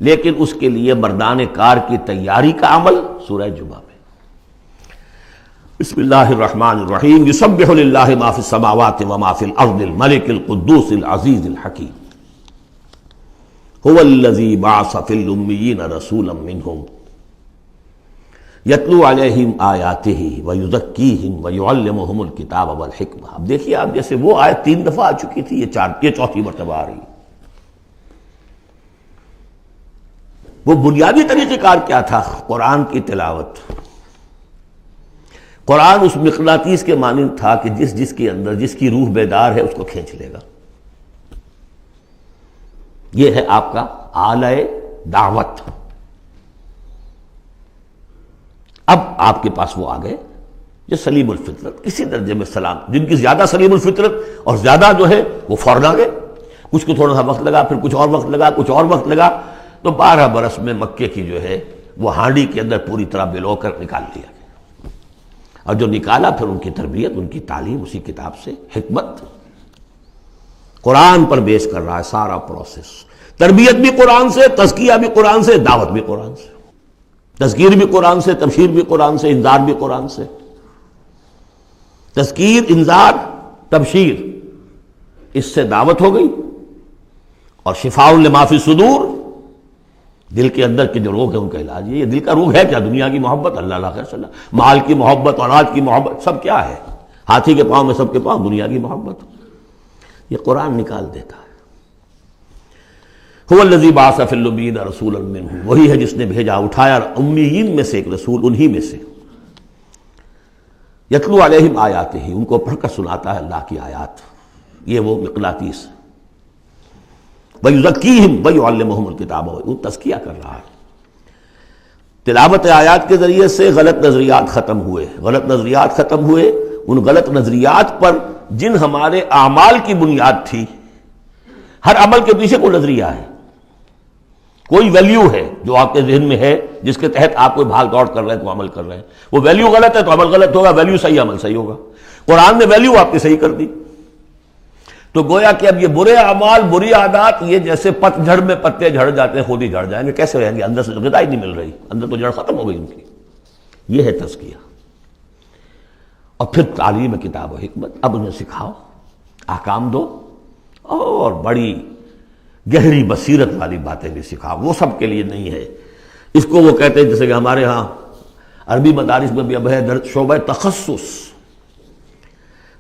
لیکن اس کے لیے مردان کار کی تیاری کا عمل سورہ جمعہ میں۔ بسم اللہ الرحمن الرحیم، یسبح للہ ما فی السماوات وما فی الارض الملک القدوس العزیز الحکیم، هو الذی بعث فی الامیین رسولا منہم یتلو علیہم آیاتہ ویزکیہم ویعلمہم الکتاب والحکمہ۔ اب دیکھیے آپ، جیسے وہ آیت 3 دفعہ آ چکی تھی، یہ چوتھی مرتبہ آ رہی ہے۔ وہ بنیادی طریقہ کار کیا تھا؟ قرآن کی تلاوت۔ قرآن اس مقناطیس کے مانند تھا کہ جس کے اندر جس کی روح بیدار ہے اس کو کھینچ لے گا۔ یہ ہے آپ کا آلہ دعوت۔ اب آپ کے پاس وہ آ گئے جو سلیم الفطرت، کسی درجے میں سلام، جن کی زیادہ سلیم الفطرت اور زیادہ جو ہے وہ فوراً آ گئے۔ کچھ کو تھوڑا سا وقت لگا، پھر کچھ اور وقت لگا، کچھ اور وقت لگا، تو 12 برس میں مکے کی جو ہے وہ ہانڈی کے اندر پوری طرح بلو کر نکال دیا گیا۔ اور جو نکالا پھر ان کی تربیت، ان کی تعلیم اسی کتاب سے، حکمت قرآن پر بیس کر رہا ہے سارا پروسیس۔ تربیت بھی قرآن سے، تزکیہ بھی قرآن سے، دعوت بھی قرآن سے، تذکیر بھی قرآن سے، تبشیر بھی قرآن سے، انذار بھی قرآن سے۔ تذکیر، انذار، تبشیر، اس سے دعوت ہو گئی، اور شفاء لما فی الصدور، دل کے اندر کے جو روگ ہے ان کا علاج۔ یہ دل کا روگ ہے کیا؟ دنیا کی محبت، اللہ خیر صلی اللہ، مال کی محبت، اولاد کی محبت، سب کیا ہے؟ ہاتھی کے پاؤں میں سب کے پاؤں دنیا کی محبت۔ یہ قرآن نکال دیتا ہے۔ هو الذی بعث فی الامیین رسولا منہم، وہی ہے جس نے بھیجا، اٹھایا امیین میں سے ایک رسول، انہی میں سے۔ یتلو علیہم آیاتہ، ان کو پڑھ کر سناتا ہے اللہ کی آیات، یہ وہ مقناطیس۔ وَيُزَكِّيهِمْ وَيُعَلِّمُهُمُ الْكِتَابَ، وہ تزکیہ کر رہا ہے۔ تلاوت آیات کے ذریعے سے غلط نظریات ختم ہوئے، غلط نظریات ختم ہوئے۔ ان غلط نظریات پر جن ہمارے اعمال کی بنیاد تھی، ہر عمل کے پیچھے کوئی نظریہ ہے، کوئی ویلیو ہے جو آپ کے ذہن میں ہے، جس کے تحت آپ کوئی بھاگ دوڑ کر رہے ہیں، کوئی عمل کر رہے ہیں۔ وہ ویلیو غلط ہے تو عمل غلط ہوگا، ویلیو صحیح عمل صحیح ہوگا۔ قرآن نے ویلیو آپ کی صحیح کر دی، تو گویا کہ اب یہ برے اعمال، بری عادات، یہ جیسے پت جھڑ میں پتے جھڑ جاتے ہیں، خود ہی جھڑ جائیں گے، کیسے رہیں گے؟ اندر سے تو غذا ہی نہیں مل رہی، اندر تو جڑ ختم ہو گئی ان کی۔ یہ ہے تزکیہ۔ اور پھر تعلیم کتاب و حکمت، اب انہیں سکھاؤ، احکام دو، اور بڑی گہری بصیرت والی باتیں بھی سکھاؤ۔ وہ سب کے لیے نہیں ہے، اس کو وہ کہتے ہیں جیسے کہ ہمارے ہاں عربی مدارس میں بھی اب ہے شعبہ تخصص،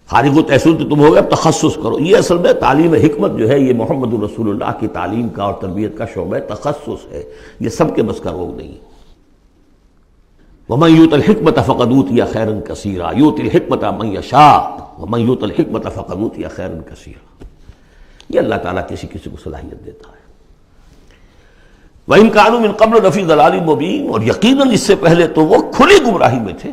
فارغ التحصیل تو تم ہو گئے، اب تخصص کرو۔ یہ اصل میں تعلیم حکمت جو ہے، یہ محمد الرسول اللہ کی تعلیم کا اور تربیت کا شعبہ تخصص ہے، یہ سب کے بس کا روگ نہیں۔ وَمَن يُؤْتَ الْحِكْمَةَ فَقَدْ أُوتِيَ خَيْرًا كَثِيرًا يُؤْتِي الْحِكْمَةَ مَن يَشَاءُ وَمَن يُؤْتَ الْحِكْمَةَ فَقَدْ أُوتِيَ خَيْرًا كَثِيرًا۔ یہ اللہ تعالیٰ کسی کسی کو صلاحیت دیتا ہے۔ وَإِن كَانُوا مِن قَبْلُ لَفِي ضَلَالٍ مُبِينٍ، اور یقیناً اس سے پہلے تو وہ کھلی گمراہی میں تھے۔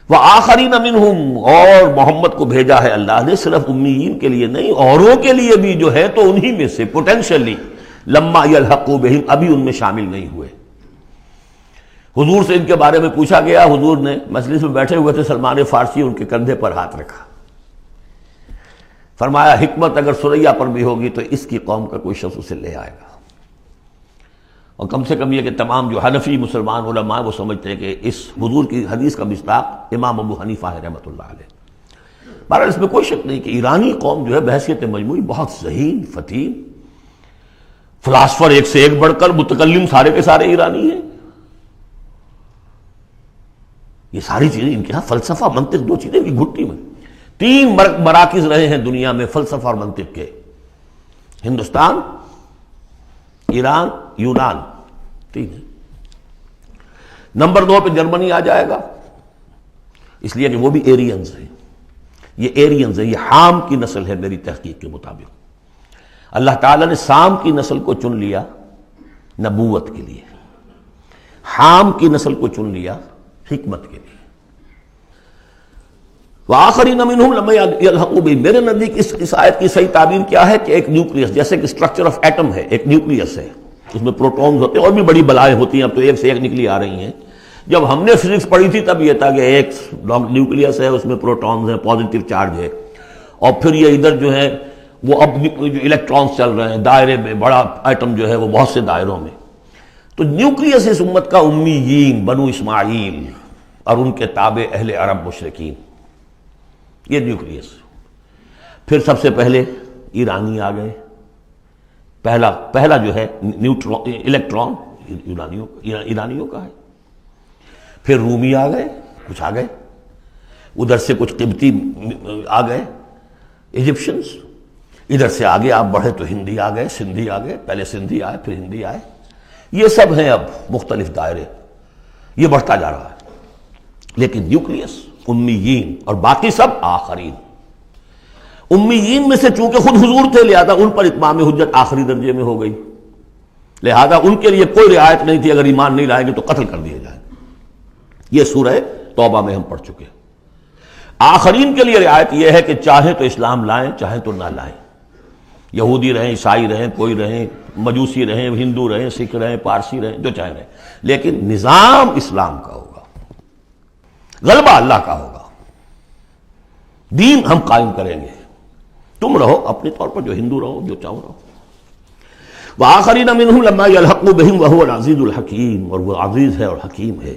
وَآخَرِينَ مِنْهُمْ، اور محمد کو بھیجا ہے اللہ نے صرف امیین کے لیے نہیں، اوروں کے لیے بھی جو ہے تو انہی میں سے پوٹینشلی، لَمَّا يَلْحَقُوا بِهِمْ، ابھی ان میں شامل نہیں ہوئے۔ حضور سے ان کے بارے میں پوچھا گیا، حضور نے مجلس میں بیٹھے ہوئے تھے، سلمان فارسی ان کے کندھے پر ہاتھ رکھا، فرمایا حکمت اگر سریا پر بھی ہوگی تو اس کی قوم کا کوئی شخص اسے لے آئے گا۔ اور کم سے کم یہ کہ تمام جو حنفی مسلمان علماء وہ سمجھتے ہیں کہ اس حضور کی حدیث کا مصداق امام ابو حنیفہ ہے رحمۃ اللہ علیہ۔ بہرحال اس میں کوئی شک نہیں کہ ایرانی قوم جو ہے بحیثیت مجموعی بہت ذہین، فتیم، فلاسفر ایک سے ایک بڑھ کر، متکلم سارے کے سارے ایرانی ہیں۔ یہ ساری چیزیں ان کے ہاں فلسفہ، منطق، دو چیزیں کی گھٹی میں۔ 3 مراکز رہے ہیں دنیا میں فلسفہ اور منطق کے، ہندوستان، ایران، یونان، 3 ہیں۔ نمبر 2 پہ جرمنی آ جائے گا، اس لیے کہ وہ بھی ایرینز ہیں۔ یہ ایرینز ہیں، یہ حام کی نسل ہے میری تحقیق کے مطابق۔ اللہ تعالیٰ نے سام کی نسل کو چن لیا نبوت کے لیے، حام کی نسل کو چن لیا حکمت کے لیے۔ وآخرین منہم لما یلحقوا بہم، میرے نزدیک اس آیت کی صحیح تعبیر کیا ہے کہ ایک نیوکلیس، جیسے کہ اسٹرکچر آف ایٹم ہے، ایک نیوکلیس ہے، اس میں پروٹونز ہوتے ہیں، اور بھی بڑی بلائیں ہوتی ہیں، اب تو ایک سے ایک نکلی آ رہی ہیں۔ جب ہم نے فزکس پڑھی تھی تب یہ تھا کہ ایک نیوکلیس ہے، اس میں پروٹونز ہیں، پازیٹیو چارج ہے، اور پھر یہ ادھر جو ہے وہ اب جو الیکٹرانس چل رہے ہیں دائرے میں، بڑا ایٹم جو ہے وہ بہت سے دائروں میں. تو نیوکلیس اس امت کا امیین بنو اسماعیل اور ان کے تابع اہل عرب مشرکین، یہ نیوکلیس. پھر سب سے پہلے ایرانی آ گئے. پہلا جو ہے نیوٹرون الیکٹران ایرانیوں کا ہے. پھر رومی آ گئے، کچھ آ گئے ادھر سے، کچھ قبطی آ گئے ایجپشنز. ادھر سے آگے آپ بڑھے تو ہندی آ گئے، سندھی آ گئے. پہلے سندھی آئے پھر ہندی آئے. یہ سب ہیں اب مختلف دائرے، یہ بڑھتا جا رہا ہے. لیکن نیوکلیس امیین اور باقی سب آخرین. امیین میں سے چونکہ خود حضور تھے لہذا ان پر اتمام حجت آخری درجے میں ہو گئی، لہذا ان کے لیے کوئی رعایت نہیں تھی، اگر ایمان نہیں لائیں گے تو قتل کر دیے جائیں. یہ سورہ توبہ میں ہم پڑھ چکے. آخرین کے لیے رعایت یہ ہے کہ چاہے تو اسلام لائیں چاہے تو نہ لائیں، یہودی رہیں، عیسائی رہیں، کوئی رہیں، مجوسی رہیں، ہندو رہیں، سکھ رہیں، پارسی رہیں، جو چاہے رہیں، لیکن نظام اسلام کا ہوگا، غلبہ اللہ کا ہوگا، دین ہم قائم کریں گے. تم رہو اپنے طور پر جو ہندو رہو، جو چاہو رہو. وآخرین منہم لما یلحقوا بہم وہو العزیز الحکیم، اور وہ عزیز ہے اور حکیم ہے.